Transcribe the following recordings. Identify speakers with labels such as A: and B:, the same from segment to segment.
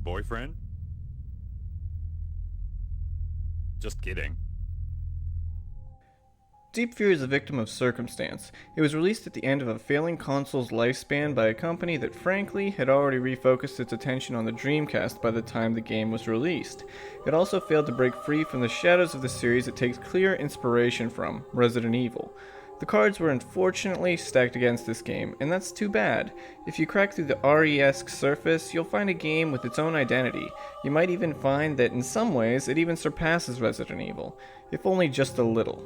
A: boyfriend? Just kidding.
B: Deep Fear is a victim of circumstance. It was released at the end of a failing console's lifespan by a company that frankly had already refocused its attention on the Dreamcast by the time the game was released. It also failed to break free from the shadows of the series it takes clear inspiration from, Resident Evil. The cards were unfortunately stacked against this game, and that's too bad. If you crack through the RE-esque surface, you'll find a game with its own identity. You might even find that in some ways it even surpasses Resident Evil, if only just a little.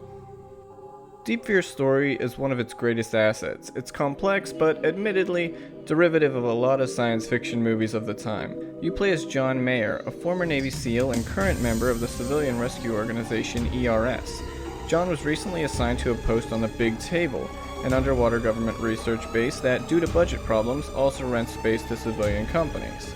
B: Deep Fear's story is one of its greatest assets. It's complex, but admittedly, derivative of a lot of science fiction movies of the time. You play as John Mayer, a former Navy SEAL and current member of the civilian rescue organization ERS. John was recently assigned to a post on the Big Table, an underwater government research base that, due to budget problems, also rents space to civilian companies.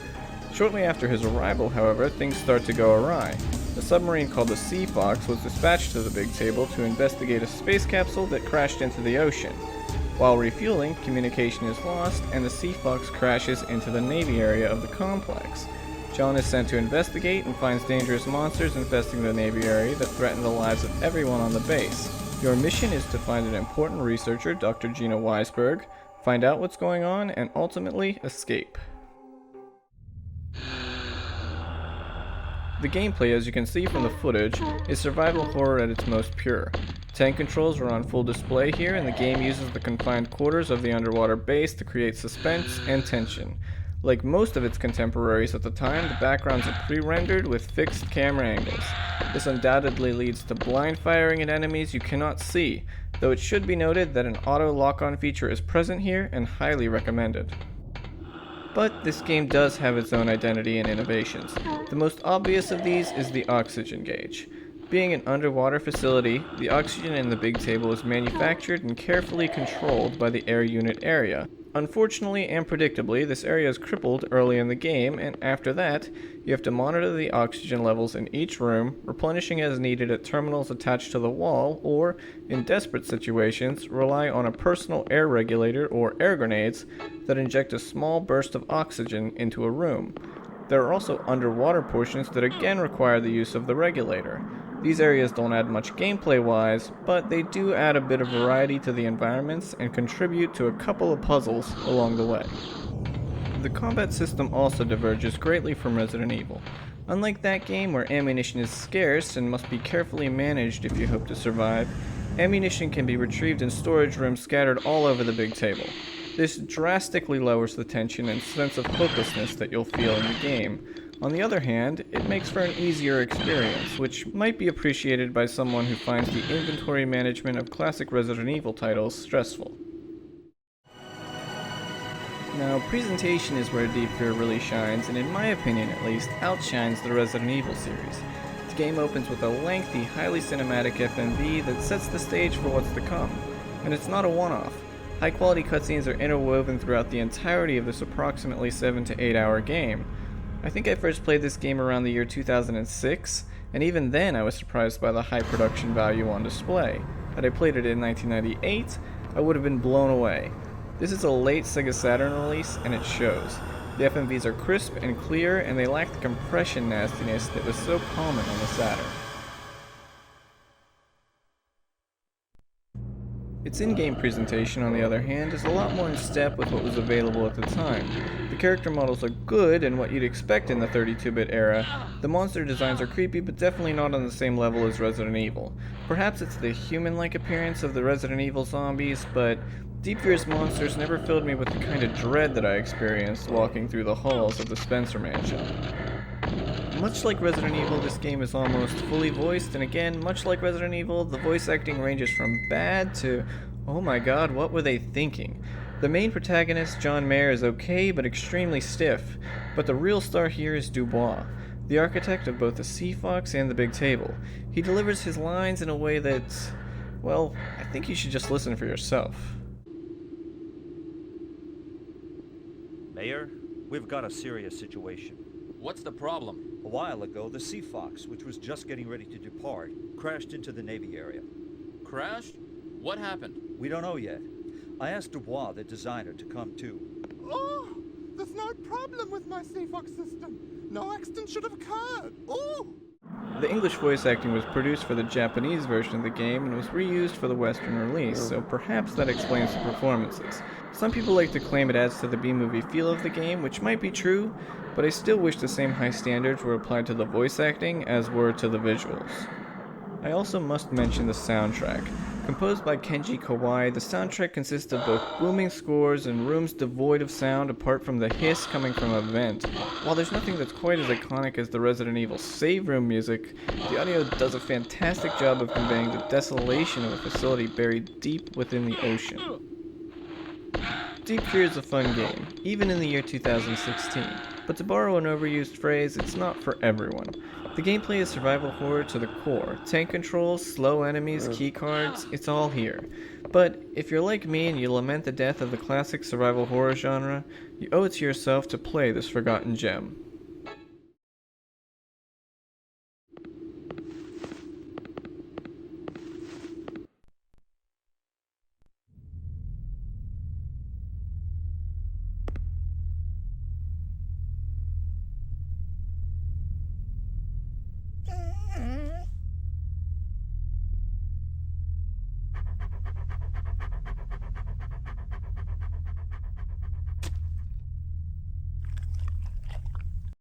B: Shortly after his arrival, however, things start to go awry. A submarine called the Sea Fox was dispatched to the Big Table to investigate a space capsule that crashed into the ocean. While refueling, communication is lost, and the Sea Fox crashes into the Navy area of the complex. John is sent to investigate and finds dangerous monsters infesting the Navy area that threaten the lives of everyone on the base. Your mission is to find an important researcher, Dr. Gina Weisberg, find out what's going on, and ultimately escape. The gameplay, as you can see from the footage, is survival horror at its most pure. Tank controls are on full display here, and the game uses the confined quarters of the underwater base to create suspense and tension. Like most of its contemporaries at the time, the backgrounds are pre-rendered with fixed camera angles. This undoubtedly leads to blind firing at enemies you cannot see, though it should be noted that an auto lock-on feature is present here and highly recommended. But this game does have its own identity and innovations. The most obvious of these is the oxygen gauge. Being an underwater facility, the oxygen in the Big Table is manufactured and carefully controlled by the air unit area. Unfortunately and predictably, this area is crippled early in the game, and after that, you have to monitor the oxygen levels in each room, replenishing as needed at terminals attached to the wall, or, in desperate situations, rely on a personal air regulator or air grenades that inject a small burst of oxygen into a room. There are also underwater portions that again require the use of the regulator. These areas don't add much gameplay-wise, but they do add a bit of variety to the environments and contribute to a couple of puzzles along the way. The combat system also diverges greatly from Resident Evil. Unlike that game where ammunition is scarce and must be carefully managed if you hope to survive, ammunition can be retrieved in storage rooms scattered all over the Big Table. This drastically lowers the tension and sense of hopelessness that you'll feel in the game. On the other hand, it makes for an easier experience, which might be appreciated by someone who finds the inventory management of classic Resident Evil titles stressful. Now, presentation is where Deep Fear really shines, and in my opinion at least, outshines the Resident Evil series. The game opens with a lengthy, highly cinematic FMV that sets the stage for what's to come, and it's not a one-off. High-quality cutscenes are interwoven throughout the entirety of this approximately 7 to 8 hour game. I think I first played this game around the year 2006, and even then I was surprised by the high production value on display. Had I played it in 1998, I would have been blown away. This is a late Sega Saturn release, and it shows. The FMVs are crisp and clear, and they lack the compression nastiness that was so common on the Saturn. Its in-game presentation, on the other hand, is a lot more in step with what was available at the time. The character models are good and what you'd expect in the 32-bit era. The monster designs are creepy, but definitely not on the same level as Resident Evil. Perhaps it's the human-like appearance of the Resident Evil zombies, but Deep Fear's monsters never filled me with the kind of dread that I experienced walking through the halls of the Spencer Mansion. Much like Resident Evil, this game is almost fully voiced, and again, much like Resident Evil, the voice acting ranges from bad to, oh my god, what were they thinking? The main protagonist, John Mayer, is okay, but extremely stiff, but the real star here is Dubois, the architect of both the Sea Fox and the Big Table. He delivers his lines in a way that, well, I think you should just listen for yourself.
C: Mayor, we've got a serious situation.
D: What's the problem?
C: A while ago, the Sea Fox, which was just getting ready to depart, crashed into the Navy area.
D: Crashed? What happened?
C: We don't know yet. I asked Dubois, the designer, to come too.
E: Oh, there's no problem with my Sea Fox system. No accident should have occurred. Ooh!
B: The English voice acting was produced for the Japanese version of the game and was reused for the Western release, so perhaps that explains the performances. Some people like to claim it adds to the B-movie feel of the game, which might be true, but I still wish the same high standards were applied to the voice acting as were to the visuals. I also must mention the soundtrack. Composed by Kenji Kawai, the soundtrack consists of both booming scores and rooms devoid of sound apart from the hiss coming from a vent. While there's nothing that's quite as iconic as the Resident Evil save room music, the audio does a fantastic job of conveying the desolation of a facility buried deep within the ocean. Deep Fear is a fun game, even in the year 2016, but to borrow an overused phrase, it's not for everyone. The gameplay is survival horror to the core. Tank controls, slow enemies, keycards, it's all here. But if you're like me and you lament the death of the classic survival horror genre, you owe it to yourself to play this forgotten gem.